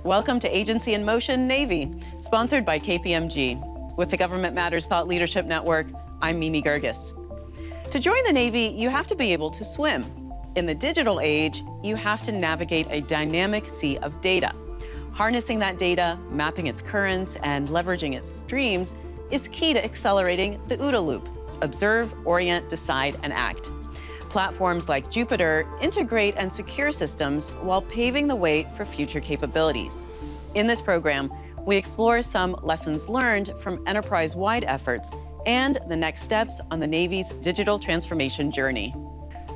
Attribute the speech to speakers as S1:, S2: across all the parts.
S1: Welcome to Agency in Motion Navy, sponsored by KPMG. With the Government Matters Thought Leadership Network, I'm Mimi Geerges. To join the Navy, you have to be able to swim. In the digital age, you have to navigate a dynamic sea of data. Harnessing that data, mapping its currents, and leveraging its streams is key to accelerating the OODA loop: observe, orient, decide, and act. Platforms like Jupiter integrate and secure systems while paving the way for future capabilities. In this program, we explore some lessons learned from enterprise-wide efforts and the next steps on the Navy's digital transformation journey.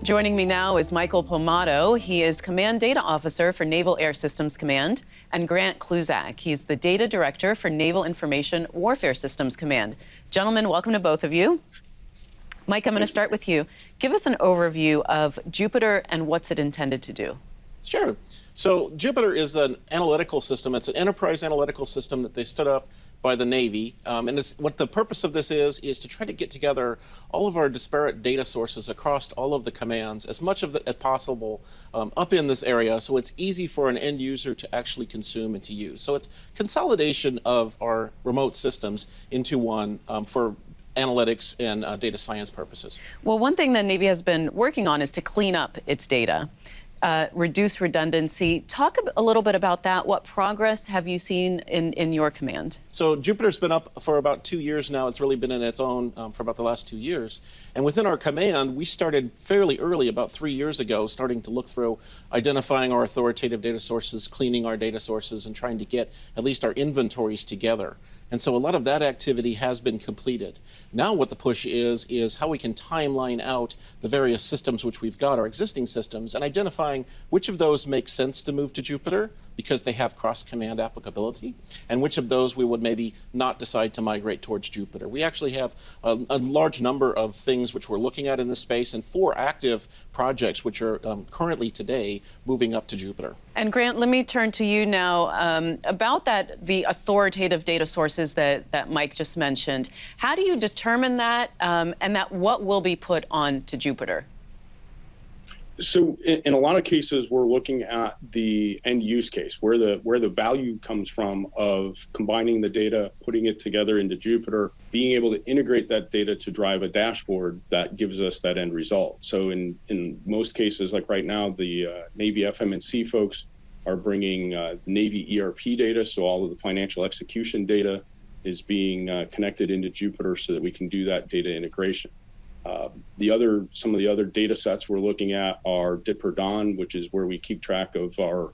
S1: Joining me now is Michael Pomatto. He is Command Data Officer for Naval Air Systems Command, and Grant Kluzak. He's the Data Director for Naval Information Warfare Systems Command. Gentlemen, welcome to both of you. Mike, I'm going to start with you. Give us an overview of Jupiter and what's it intended to do.
S2: Sure. So Jupiter is an analytical system. It's an enterprise analytical system that they stood up by the Navy. What the purpose of this is to try to get together all of our disparate data sources across all of the commands, as much of as possible up in this area, so it's easy for an end user to actually consume and to use. So it's consolidation of our remote systems into one for analytics and data science purposes.
S1: Well, one thing the Navy has been working on is to clean up its data, reduce redundancy. Talk a little bit about that. What progress have you seen in your command?
S2: So Jupiter's been up for about 2 years now. It's really been in its own for about the last 2 years. And within our command, we started fairly early, about 3 years ago, starting to look through identifying our authoritative data sources, cleaning our data sources, and trying to get at least our inventories together. And so a lot of that activity has been completed. Now what the push is how we can timeline out the various systems which we've got, our existing systems, and identifying which of those make sense to move to Jupiter because they have cross-command applicability, and which of those we would maybe not decide to migrate towards Jupiter. We actually have a large number of things which we're looking at in this space, and 4 active projects which are currently today moving up to Jupiter.
S1: And Grant, let me turn to you now about the authoritative data sources that Mike just mentioned. How do you determine that, and what will be put on to Jupiter?
S3: So in a lot of cases, we're looking at the end use case, where the value comes from of combining the data, putting it together into Jupiter, being able to integrate that data to drive a dashboard that gives us that end result. So in most cases, like right now, the Navy FM&C folks are bringing Navy ERP data, so all of the financial execution data is being connected into Jupiter so that we can do that data integration. Some of the other data sets we're looking at are DIPR-DON, which is where we keep track of our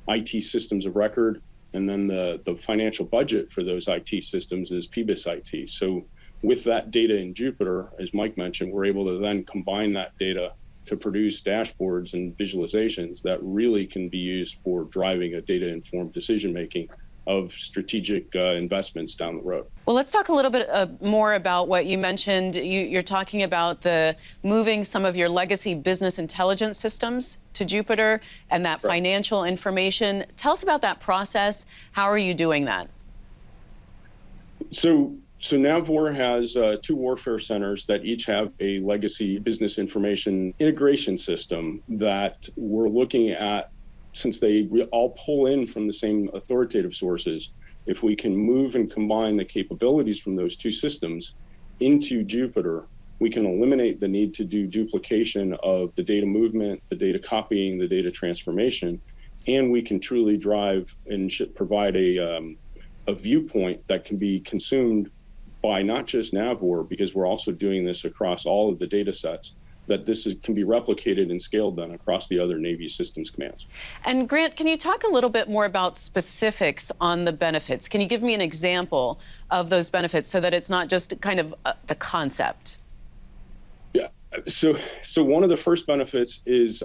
S3: IT systems of record. And then the financial budget for those IT systems is PBIS IT. So with that data in Jupiter, as Mike mentioned, we're able to then combine that data to produce dashboards and visualizations that really can be used for driving a data-informed decision-making of strategic investments down the road.
S1: Well, let's talk a little bit more about what you mentioned. You're talking about moving some of your legacy business intelligence systems to Jupiter and that financial information. Tell us about that process. How are you doing that? So NAVWAR has 2 warfare centers that each have a legacy business information integration system that we're looking at. Since they all pull in from the same authoritative sources, if we can move and combine the capabilities from those 2 systems into Jupiter, we can eliminate the need to do duplication of the data movement, the data copying, the data transformation, and we can truly drive and provide a viewpoint that can be consumed by not just NAVWAR, because we're also doing this across all of the data sets, that can be replicated and scaled then across the other Navy systems commands. And Grant, can you talk a little bit more about specifics on the benefits? Can you give me an example of those benefits so that it's not just kind of the concept?
S3: Yeah, so one of the first benefits is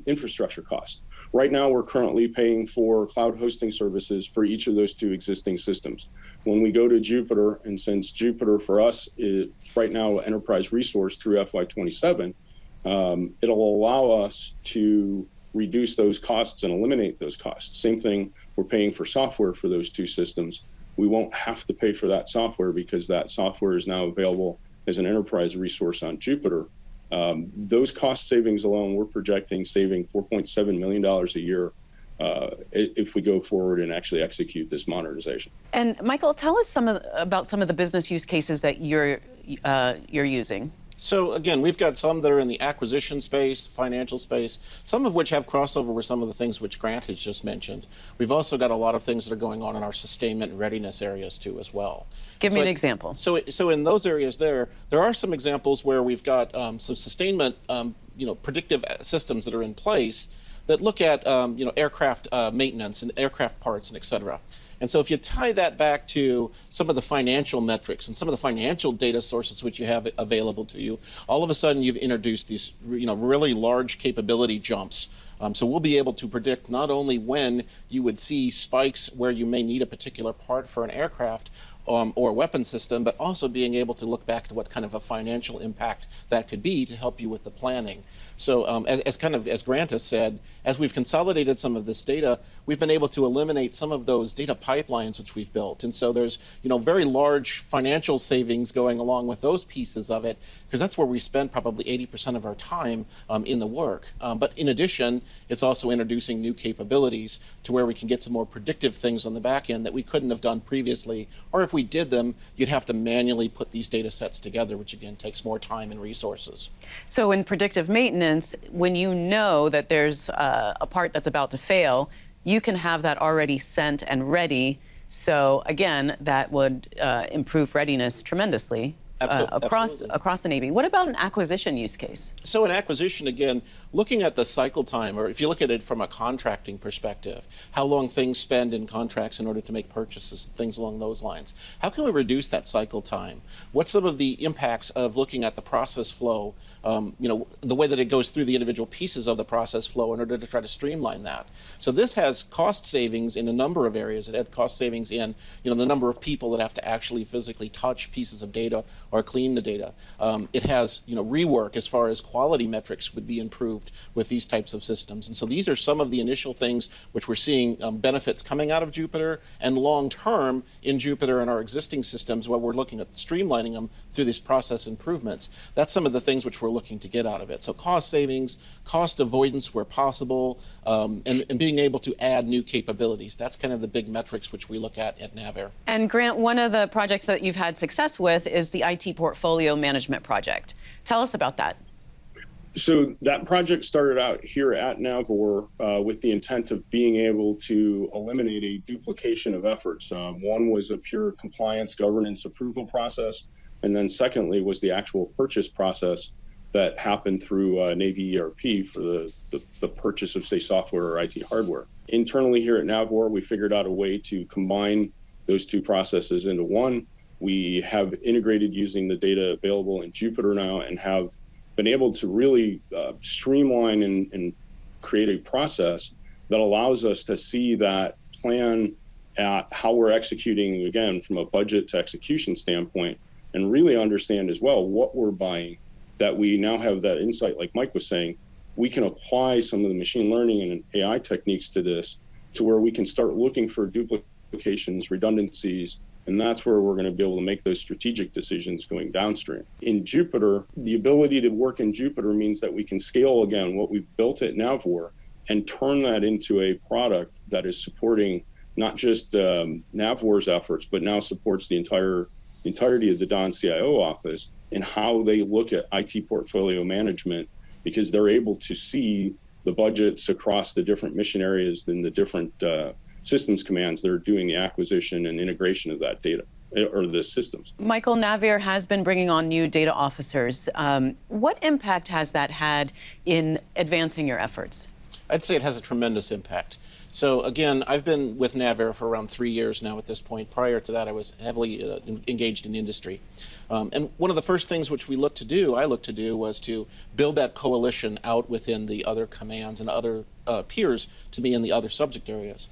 S3: infrastructure cost. Right now, we're currently paying for cloud hosting services for each of those 2 existing systems. When we go to Jupiter, and since Jupiter for us is right now an enterprise resource through FY27, it'll allow us to reduce those costs and eliminate those costs. Same thing, we're paying for software for those 2 systems. We won't have to pay for that software because that software is now available as an enterprise resource on Jupiter. Those cost savings alone, we're projecting saving $4.7 million a year if we go forward and actually execute this modernization.
S1: And Michael, tell us about some of the business use cases that you're using.
S2: So again, we've got some that are in the acquisition space, financial space, some of which have crossover with some of the things which Grant has just mentioned. We've also got a lot of things that are going on in our sustainment and readiness areas too as well.
S1: Give me an example.
S2: So in those areas there are some examples where we've got some sustainment, predictive systems that are in place that look at aircraft maintenance and aircraft parts and et cetera. And so if you tie that back to some of the financial metrics and some of the financial data sources which you have available to you, all of a sudden you've introduced these really large capability jumps. So we'll be able to predict not only when you would see spikes where you may need a particular part for an aircraft or a weapon system, but also being able to look back to what kind of a financial impact that could be to help you with the planning. So as Grant has said, as we've consolidated some of this data, we've been able to eliminate some of those data pipelines which we've built. And so there's very large financial savings going along with those pieces of it, because that's where we spend probably 80% of our time in the work. But in addition, it's also introducing new capabilities to where we can get some more predictive things on the back end that we couldn't have done previously, or if we did them, you'd have to manually put these data sets together, which again takes more time and resources.
S1: So in predictive maintenance, when you know that there's a part that's about to fail, you can have that already sent and ready. So again, that would improve readiness tremendously. Across the Navy. What about an acquisition use case?
S2: So an acquisition, again, looking at the cycle time, or if you look at it from a contracting perspective, how long things spend in contracts in order to make purchases, things along those lines. How can we reduce that cycle time? What's some of the impacts of looking at the process flow, the way that it goes through the individual pieces of the process flow in order to try to streamline that? So this has cost savings in a number of areas. It had cost savings in, the number of people that have to actually physically touch pieces of data or clean the data. It has, rework as far as quality metrics would be improved with these types of systems. And so these are some of the initial things which we're seeing benefits coming out of Jupiter, and long term in Jupiter and our existing systems where we're looking at streamlining them through these process improvements. That's some of the things which we're looking to get out of it. So cost savings, cost avoidance where possible, and being able to add new capabilities. That's kind of the big metrics which we look at Nav Air.
S1: And Grant, one of the projects that you've had success with is the IT portfolio management project. Tell us about that.
S3: So that project started out here at Navor with the intent of being able to eliminate a duplication of efforts. One was a pure compliance governance approval process, and then secondly was the actual purchase process that happened through Navy ERP for the purchase of, say, software or IT hardware. Internally here at Navor, we figured out a way to combine those two processes into one. We have integrated using the data available in Jupiter now and have been able to really streamline and create a process that allows us to see that plan at how we're executing, again, from a budget to execution standpoint, and really understand as well what we're buying, that we now have that insight, like Mike was saying. We can apply some of the machine learning and AI techniques to this to where we can start looking for duplications, redundancies, and that's where we're going to be able to make those strategic decisions going downstream. In Jupiter, the ability to work in Jupiter means that we can scale, again, what we've built at Navor and turn that into a product that is supporting not just Navor's efforts, but now supports the entirety of the Don CIO office and how they look at IT portfolio management, because they're able to see the budgets across the different mission areas and the different systems commands that are doing the acquisition and integration of that data or the systems.
S1: Michael, Nav Air has been bringing on new data officers. What impact has that had in advancing your efforts?
S2: I'd say it has a tremendous impact. So again, I've been with Nav Air for around 3 years now at this point. Prior to that, I was heavily engaged in industry. And one of the first things which I looked to do, was to build that coalition out within the other commands and other peers to be in the other subject areas.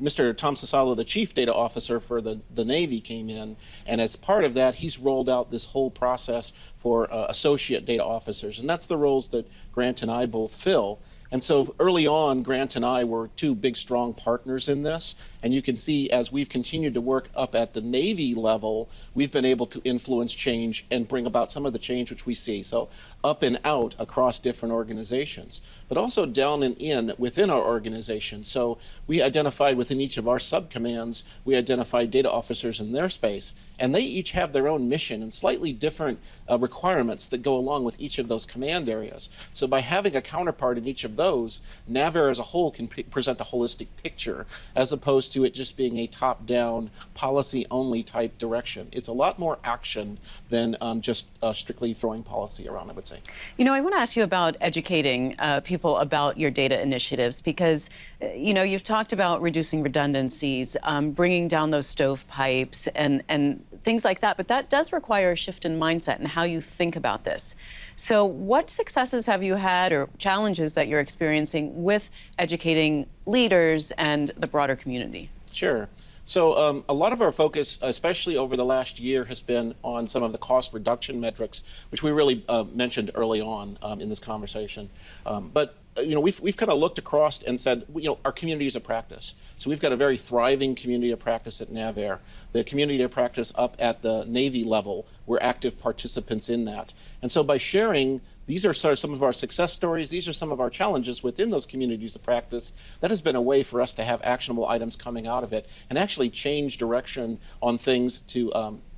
S2: Mr. Tom Sasala, the Chief Data Officer for the Navy, came in, and as part of that, he's rolled out this whole process for Associate Data Officers, and that's the roles that Grant and I both fill. And so early on, Grant and I were two big, strong partners in this. And you can see as we've continued to work up at the Navy level, we've been able to influence change and bring about some of the change which we see. So up and out across different organizations, but also down and in within our organization. So we identified within each of our subcommands, we identified data officers in their space, and they each have their own mission and slightly different requirements that go along with each of those command areas. So by having a counterpart in each of those, NAVAIR as a whole can present a holistic picture as opposed to it just being a top-down, policy-only type direction. It's a lot more action than just strictly throwing policy around, I would say.
S1: You know, I want to ask you about educating people about your data initiatives because, you know, you've talked about reducing redundancies, bringing down those stovepipes and things like that, but that does require a shift in mindset and how you think about this. So what successes have you had or challenges that you're experiencing with educating leaders and the broader community?
S2: Sure. So a lot of our focus, especially over the last year, has been on some of the cost reduction metrics, which we really mentioned early on in this conversation. But you know, we've kind of looked across and said, you know, our community is a practice. So we've got a very thriving community of practice at NAVAIR. The community of practice up at the Navy level, we're active participants in that. And so by sharing, these are sort of some of our success stories. These are some of our challenges within those communities of practice. That has been a way for us to have actionable items coming out of it and actually change direction on things to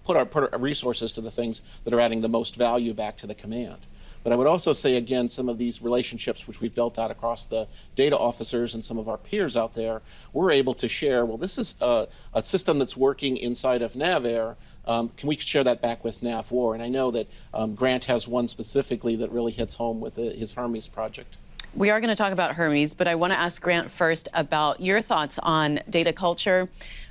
S2: put our resources to the things that are adding the most value back to the command. But I would also say, again, some of these relationships which we've built out across the data officers and some of our peers out there, we're able to share, well, this is a system that's working inside of NAVAIR. Can we share that back with NAVWAR? And I know that Grant has one specifically that really hits home with his Hermes project.
S1: We are going to talk about Hermes, but I want to ask Grant first about your thoughts on data culture,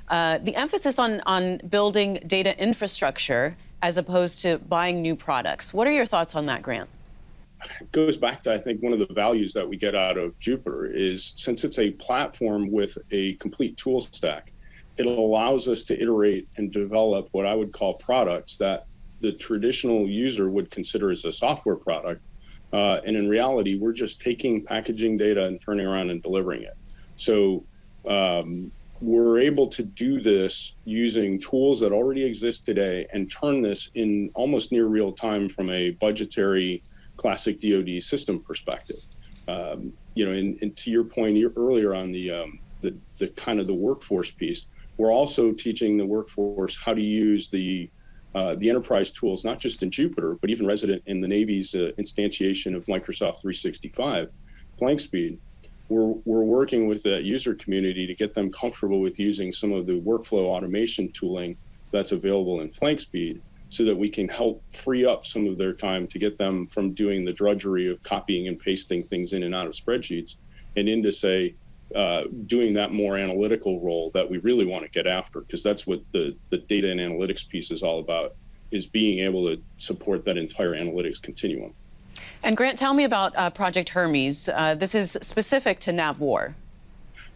S1: the emphasis on building data infrastructure as opposed to buying new products. What are your thoughts on that, Grant?
S3: It goes back to, I think, one of the values that we get out of Jupiter is since it's a platform with a complete tool stack, it allows us to iterate and develop what I would call products that the traditional user would consider as a software product. And in reality, we're just taking packaging data and turning around and delivering it. So we're able to do this using tools that already exist today and turn this in almost near real time from a budgetary classic DoD system perspective. You know, and to your point earlier on the kind of the workforce piece, we're also teaching the workforce how to use the enterprise tools, not just in Jupiter, but even resident in the Navy's instantiation of Microsoft 365, Flank Speed. We're working with the user community to get them comfortable with using some of the workflow automation tooling that's available in Flank Speed, so that we can help free up some of their time to get them from doing the drudgery of copying and pasting things in and out of spreadsheets and into, say, doing that more analytical role that we really want to get after, because that's what the data and analytics piece is all about, is being able to support that entire analytics continuum.
S1: And Grant, tell me about Project Hermes. This is specific to NAVWAR.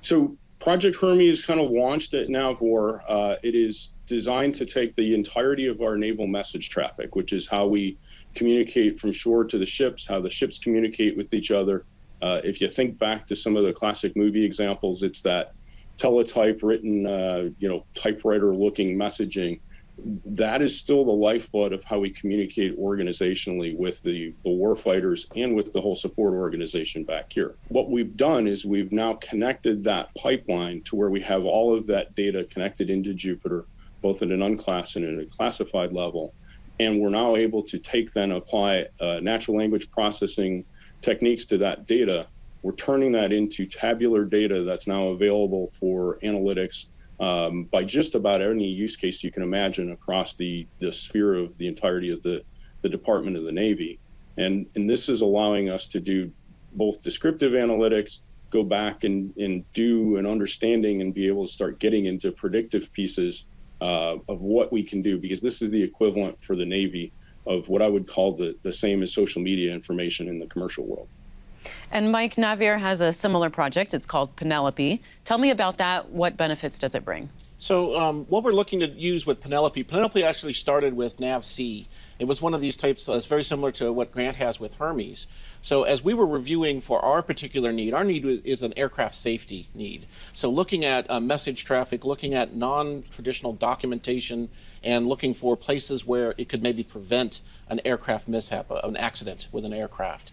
S3: So Project Hermes kind of launched at NAVWAR. It is designed to take the entirety of our naval message traffic, which is how we communicate from shore to the ships, how the ships communicate with each other. If you think back to some of the classic movie examples, it's that teletype written, typewriter-looking messaging. That is still the lifeblood of how we communicate organizationally with the warfighters and with the whole support organization back here. What we've done is we've now connected that pipeline to where we have all of that data connected into Jupiter, both at an unclassed and at a classified level. And we're now able to apply natural language processing techniques to that data. We're turning that into tabular data that's now available for analytics by just about any use case you can imagine across the sphere of the entirety of the Department of the Navy. And this is allowing us to do both descriptive analytics, go back and do an understanding and be able to start getting into predictive pieces of what we can do, because this is the equivalent for the Navy of what I would call the same as social media information in the commercial world.
S1: And Mike, Naval has a similar project. It's called Penelope. Tell me about that. What benefits does it bring?
S2: So what we're looking to use with Penelope actually started with NavC. It was one of these types that's very similar to what Grant has with Hermes. So as we were reviewing for our particular need, our need is an aircraft safety need. So looking at message traffic, looking at non-traditional documentation, and looking for places where it could maybe prevent an aircraft mishap, an accident with an aircraft.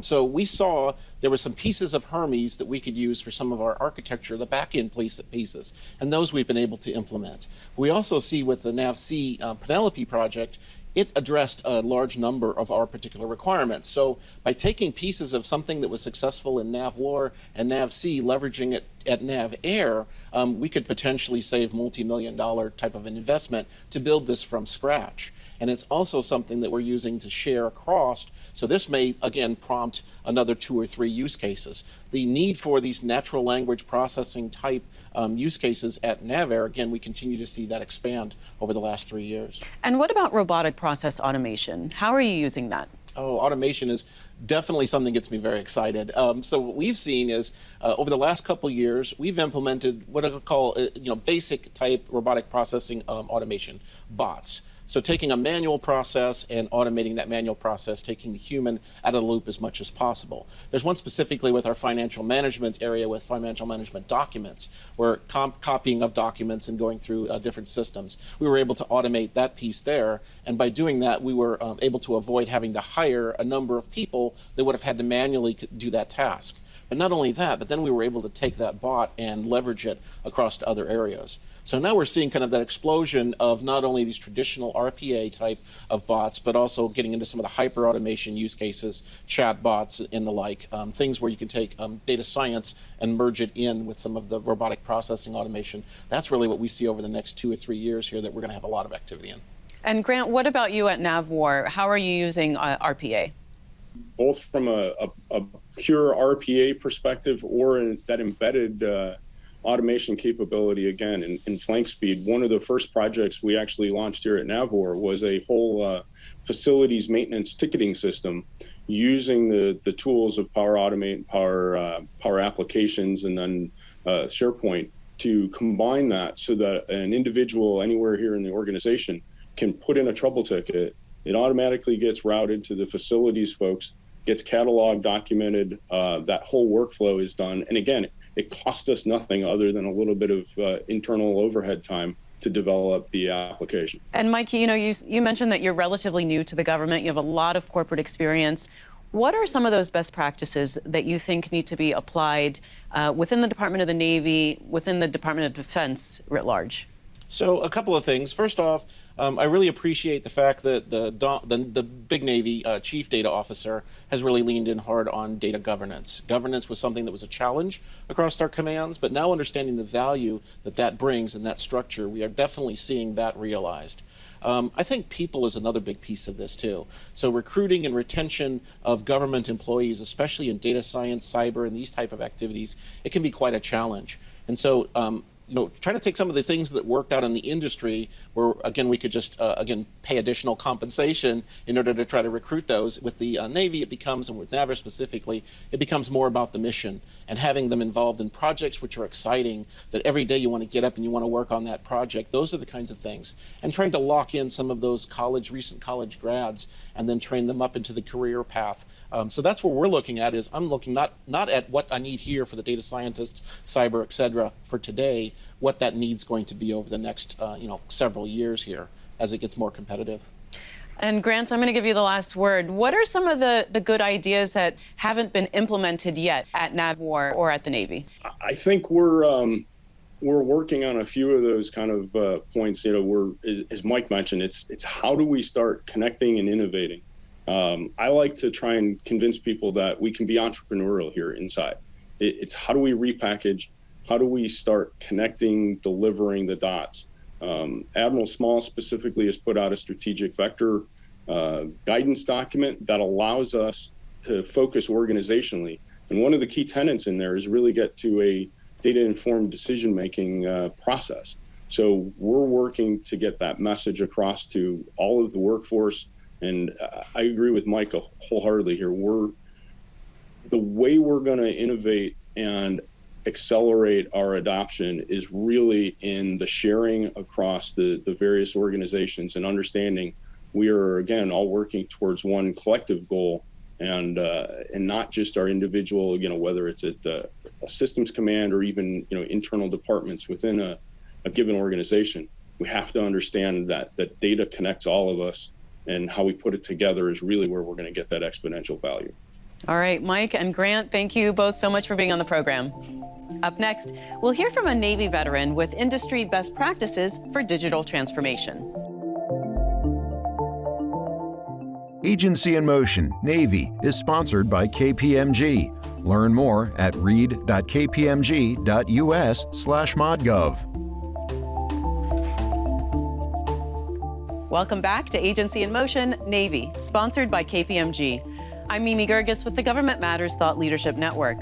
S2: So we saw there were some pieces of Hermes that we could use for some of our architecture, the back-end pieces, and those we've been able to implement. We also see with the NavC Penelope project, it addressed a large number of our particular requirements. So by taking pieces of something that was successful in NavWar and NavC, leveraging it at Nav Air, we could potentially save multi-million-dollar type of an investment to build this from scratch. And it's also something that we're using to share across. So this may, again, prompt another 2 or 3 use cases. The need for these natural language processing type use cases at NavAir, again, we continue to see that expand over the last 3 years.
S1: And what about robotic process automation? How are you using that?
S2: Oh, automation is definitely something that gets me very excited. So what we've seen is over the last couple years, we've implemented what I would call basic type robotic processing automation, bots. So taking a manual process and automating that manual process, taking the human out of the loop as much as possible. There's one specifically with our financial management area with financial management documents, where copying of documents and going through different systems. We were able to automate that piece there, and by doing that, we were able to avoid having to hire a number of people that would have had to manually do that task. But not only that, but then we were able to take that bot and leverage it across to other areas. So now we're seeing kind of that explosion of not only these traditional RPA type of bots, but also getting into some of the hyper automation use cases, chat bots and the like, things where you can take data science and merge it in with some of the robotic processing automation. That's really what we see over the next 2 or 3 years here that we're going to have a lot of activity in.
S1: And Grant, what about you at NavWar? How are you using RPA?
S3: Both from a pure RPA perspective or that embedded automation capability, again, in flank speed. One of the first projects we actually launched here at NavWar was a whole facilities maintenance ticketing system using the tools of Power Automate and Power Applications and then SharePoint to combine that so that an individual anywhere here in the organization can put in a trouble ticket. It automatically gets routed to the facilities folks, gets cataloged, documented, that whole workflow is done. And again, it costs us nothing other than a little bit of internal overhead time to develop the application.
S1: And Mike, you mentioned that you're relatively new to the government. You have a lot of corporate experience. What are some of those best practices that you think need to be applied within the Department of the Navy, within the Department of Defense writ large?
S2: So a couple of things. First off, I really appreciate the fact that the big Navy Chief Data Officer has really leaned in hard on data governance. Governance was something that was a challenge across our commands, but now understanding the value that brings in that structure, we are definitely seeing that realized. I think people is another big piece of this too. So recruiting and retention of government employees, especially in data science, cyber, and these type of activities, it can be quite a challenge. And so trying to take some of the things that worked out in the industry where, again, we could just, pay additional compensation in order to try to recruit those. With the Navy, it becomes, and with NAVAIR specifically, it becomes more about the mission and having them involved in projects which are exciting, that every day you want to get up and you want to work on that project. Those are the kinds of things. And trying to lock in some of those recent college grads and then train them up into the career path. So that's what we're looking at is I'm looking not at what I need here for the data scientists, cyber, et cetera, for today, what that need's going to be over the next several years here as it gets more competitive.
S1: And Grant, I'm going to give you the last word. What are some of the good ideas that haven't been implemented yet at NavWar or at the Navy?
S3: I think we're working on a few of those kind of points. As Mike mentioned, it's how do we start connecting and innovating. I like to try and convince people that we can be entrepreneurial here inside. It's how do we repackage. How do we start connecting, delivering the dots? Admiral Small specifically has put out a strategic vector guidance document that allows us to focus organizationally. And one of the key tenets in there is really get to a data-informed decision-making process. So we're working to get that message across to all of the workforce. And I agree with Michael wholeheartedly here. We're the way we're going to innovate and accelerate our adoption is really in the sharing across the various organizations and understanding we are, again, all working towards one collective goal, and not just our individual, whether it's at a systems command or even, internal departments within a given organization. We have to understand that data connects all of us, and how we put it together is really where we're going to get that exponential value.
S1: All right, Mike and Grant, thank you both so much for being on the program. Up next, we'll hear from a Navy veteran with industry best practices for digital transformation.
S4: Agency in Motion, Navy, is sponsored by KPMG. Learn more at read.kpmg.us/modgov.
S1: Welcome back to Agency in Motion, Navy, sponsored by KPMG. I'm Mimi Geerges with the Government Matters Thought Leadership Network.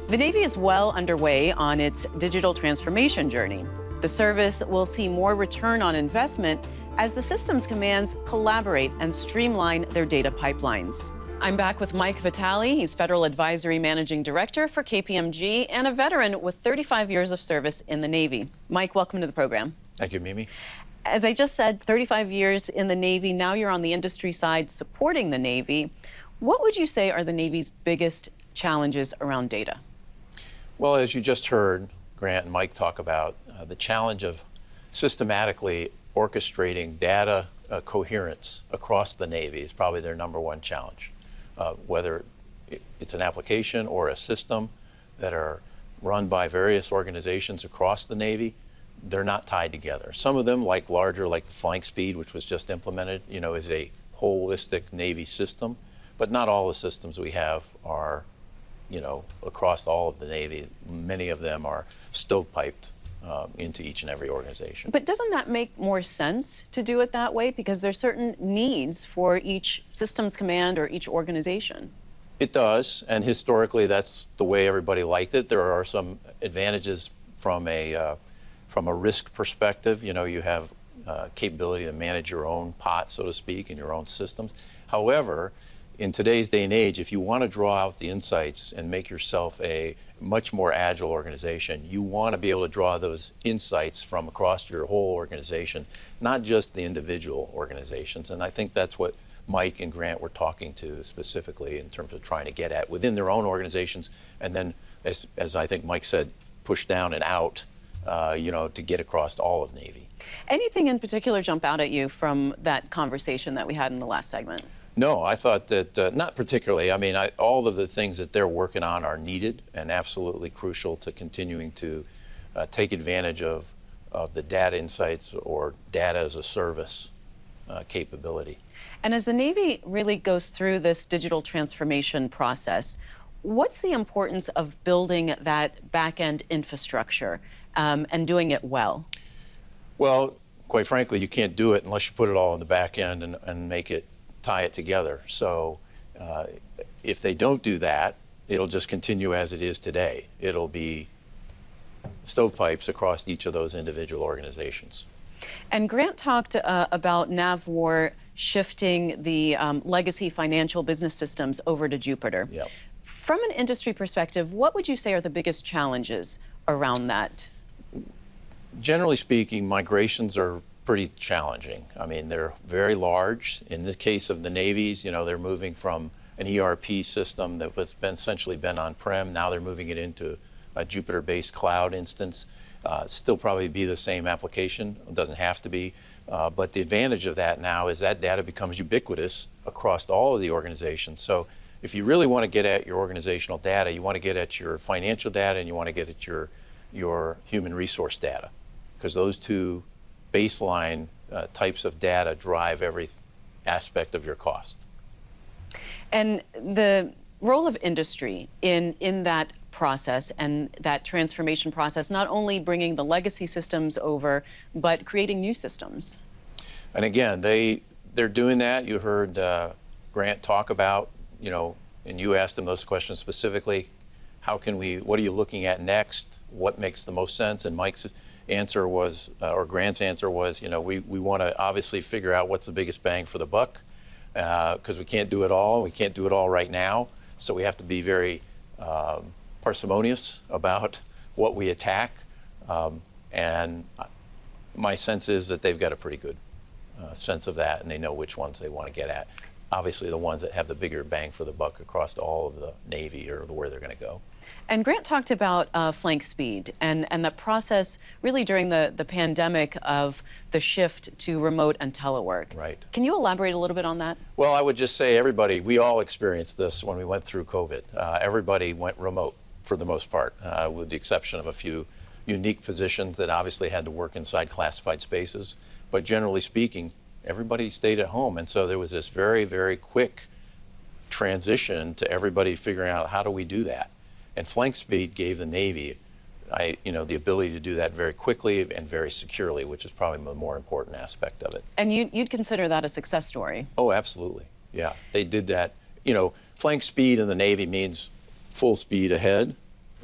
S1: The Navy is well underway on its digital transformation journey. The service will see more return on investment as the systems commands collaborate and streamline their data pipelines. I'm back with Mike Vitale. He's Federal Advisory Managing Director for KPMG and a veteran with 35 years of service in the Navy. Mike, welcome to the program.
S5: Thank you, Mimi.
S1: As I just said, 35 years in the Navy. Now you're on the industry side supporting the Navy. What would you say are the Navy's biggest challenges around data?
S5: Well, as you just heard Grant and Mike talk about, the challenge of systematically orchestrating data coherence across the Navy is probably their number one challenge. Whether it's an application or a system that are run by various organizations across the Navy, they're not tied together. Some of them, like the flank speed, which was just implemented, is a holistic Navy system, but not all the systems we have are, across all of the Navy. Many of them are stovepiped into each and every organization.
S1: But doesn't that make more sense to do it that way? Because there's certain needs for each systems command or each organization.
S5: It does, and historically that's the way everybody liked it. There are some advantages from a risk perspective. You have capability to manage your own pot, so to speak, and your own systems. However, in today's day and age, if you want to draw out the insights and make yourself a much more agile organization, you want to be able to draw those insights from across your whole organization, not just the individual organizations. And I think that's what Mike and Grant were talking to specifically in terms of trying to get at within their own organizations, and then, as I think Mike said, push down and out, to get across all of Navy.
S1: Anything in particular jump out at you from that conversation that we had in the last segment?
S5: No, I thought that, not particularly. I mean, all of the things that they're working on are needed and absolutely crucial to continuing to take advantage of the data insights or data as a service capability.
S1: And as the Navy really goes through this digital transformation process, what's the importance of building that back-end infrastructure and doing it well?
S5: Well, quite frankly, you can't do it unless you put it all on the back end and tie it together. So if they don't do that, it'll just continue as it is today. It'll be stovepipes across each of those individual organizations.
S1: And Grant talked about NAVWAR shifting the legacy financial business systems over to Jupiter.
S5: Yep.
S1: From an industry perspective, what would you say are the biggest challenges around that?
S5: Generally speaking, migrations are pretty challenging. I mean, they're very large. In the case of the Navies, they're moving from an ERP system that was essentially been on-prem. Now they're moving it into a Jupiter-based cloud instance. Still probably be the same application. It doesn't have to be. But the advantage of that now is that data becomes ubiquitous across all of the organizations. So if you really want to get at your organizational data, you want to get at your financial data and you want to get at your human resource data, because those two baseline types of data drive every aspect of your cost.
S1: And the role of industry in that process and that transformation process, not only bringing the legacy systems over, but creating new systems.
S5: And again, they're doing that. You heard Grant talk about, and you asked him those questions specifically. What are you looking at next? What makes the most sense? And Mike's answer was, or Grant's answer was, we want to obviously figure out what's the biggest bang for the buck, because we can't do it all. We can't do it all right now. So we have to be very parsimonious about what we attack. And my sense is that they've got a pretty good sense of that, and they know which ones they want to get at. Obviously, the ones that have the bigger bang for the buck across all of the Navy are where they're going to go.
S1: And Grant talked about flank speed and the process really during the pandemic of the shift to remote and telework.
S5: Right.
S1: Can you elaborate a little bit on that?
S5: Well, I would just say we all experienced this when we went through COVID. Everybody went remote for the most part, with the exception of a few unique positions that obviously had to work inside classified spaces. But generally speaking, everybody stayed at home. And so there was this very, very quick transition to everybody figuring out how do we do that. And flank speed gave the Navy the ability to do that very quickly and very securely, which is probably the more important aspect of it.
S1: And you'd consider that a success story?
S5: Oh, absolutely. Yeah, they did that. Flank speed in the Navy means full speed ahead,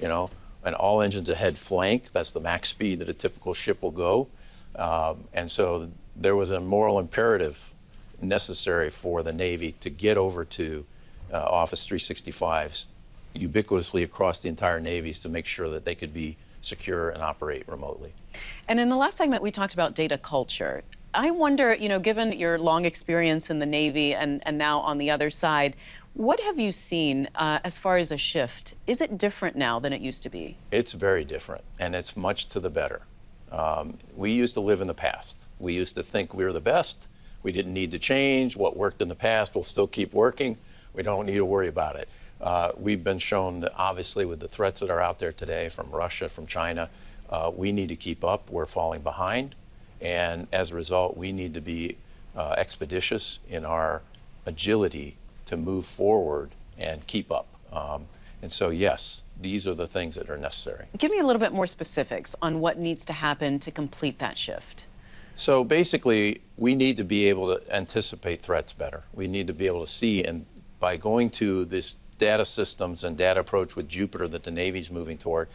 S5: and all engines ahead flank. That's the max speed that a typical ship will go. And so there was a moral imperative necessary for the Navy to get over to Office 365s ubiquitously across the entire Navy to make sure that they could be secure and operate remotely.
S1: And in the last segment, we talked about data culture. I wonder, given your long experience in the Navy and now on the other side, what have you seen as far as a shift? Is it different now than it used to be?
S5: It's very different, and it's much to the better. We used to live in the past. We used to think we were the best. We didn't need to change. What worked in the past will still keep working. We don't need to worry about it. We've been shown that obviously with the threats that are out there today from Russia, from China, we need to keep up. We're falling behind. And as a result, we need to be expeditious in our agility to move forward and keep up. And so, yes, these are the things that are necessary.
S1: Give me a little bit more specifics on what needs to happen to complete that shift.
S5: So basically, we need to be able to anticipate threats better. We need to be able to see, and by going to this data systems and data approach with Jupiter that the Navy's moving toward,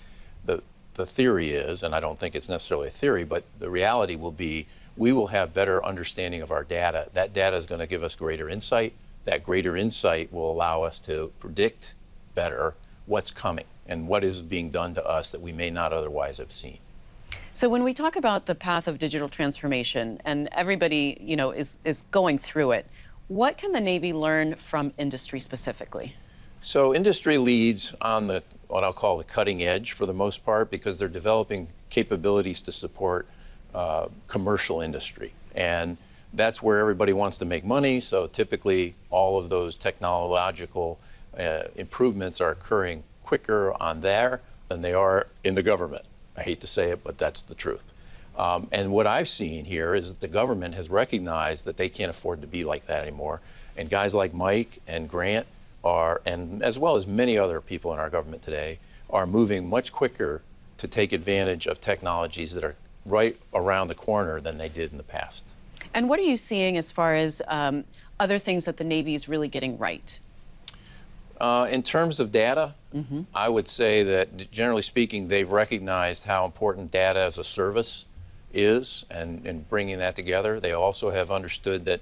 S5: the theory is, and I don't think it's necessarily a theory, but the reality will be we will have better understanding of our data. That data is going to give us greater insight. That greater insight will allow us to predict better what's coming and what is being done to us that we may not otherwise have seen.
S1: So when we talk about the path of digital transformation, and everybody, is going through it, what can the Navy learn from industry specifically?
S5: So industry leads on what I'll call the cutting edge for the most part, because they're developing capabilities to support commercial industry. And that's where everybody wants to make money. So typically all of those technological improvements are occurring quicker on there than they are in the government. I hate to say it, but that's the truth. And what I've seen here is that the government has recognized that they can't afford to be like that anymore. And guys like Mike and Grant and as well as many other people in our government today, are moving much quicker to take advantage of technologies that are right around the corner than they did in the past.
S1: And what are you seeing as far as other things that the Navy is really getting right?
S5: In terms of data, I would say that generally speaking, they've recognized how important data as a service is and bringing that together. They also have understood that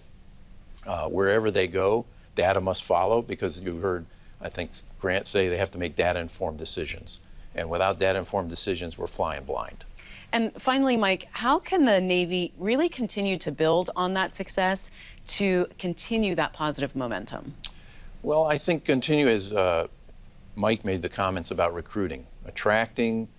S5: wherever they go, data must follow, because you heard, I think, Grant say they have to make data-informed decisions. And without data-informed decisions, we're flying blind.
S1: And finally, Mike, how can the Navy really continue to build on that success to continue that positive momentum?
S5: Well, I think continue as Mike made the comments about recruiting, attracting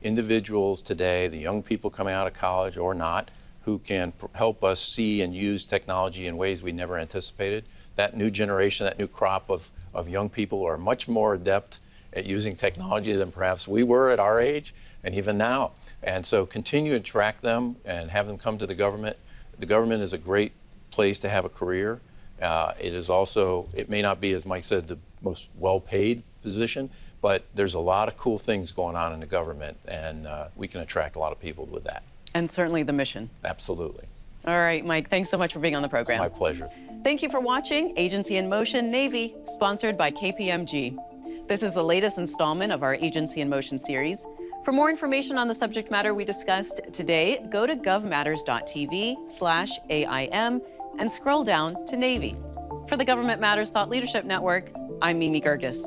S5: individuals today, the young people coming out of college or not, who can help us see and use technology in ways we never anticipated. That new generation, that new crop of young people are much more adept at using technology than perhaps we were at our age and even now. And so continue to attract them and have them come to the government. The government is a great place to have a career. It is also, it may not be, as Mike said, the most well-paid position, but there's a lot of cool things going on in the government, and we can attract a lot of people with that.
S1: And certainly the mission.
S5: Absolutely.
S1: All right, Mike, thanks so much for being on the program.
S5: It's my pleasure.
S1: Thank you for watching Agency in Motion Navy, sponsored by KPMG. This is the latest installment of our Agency in Motion series. For more information on the subject matter we discussed today, go to govmatters.tv/AIM and scroll down to Navy. For the Government Matters Thought Leadership Network, I'm Mimi Geerges.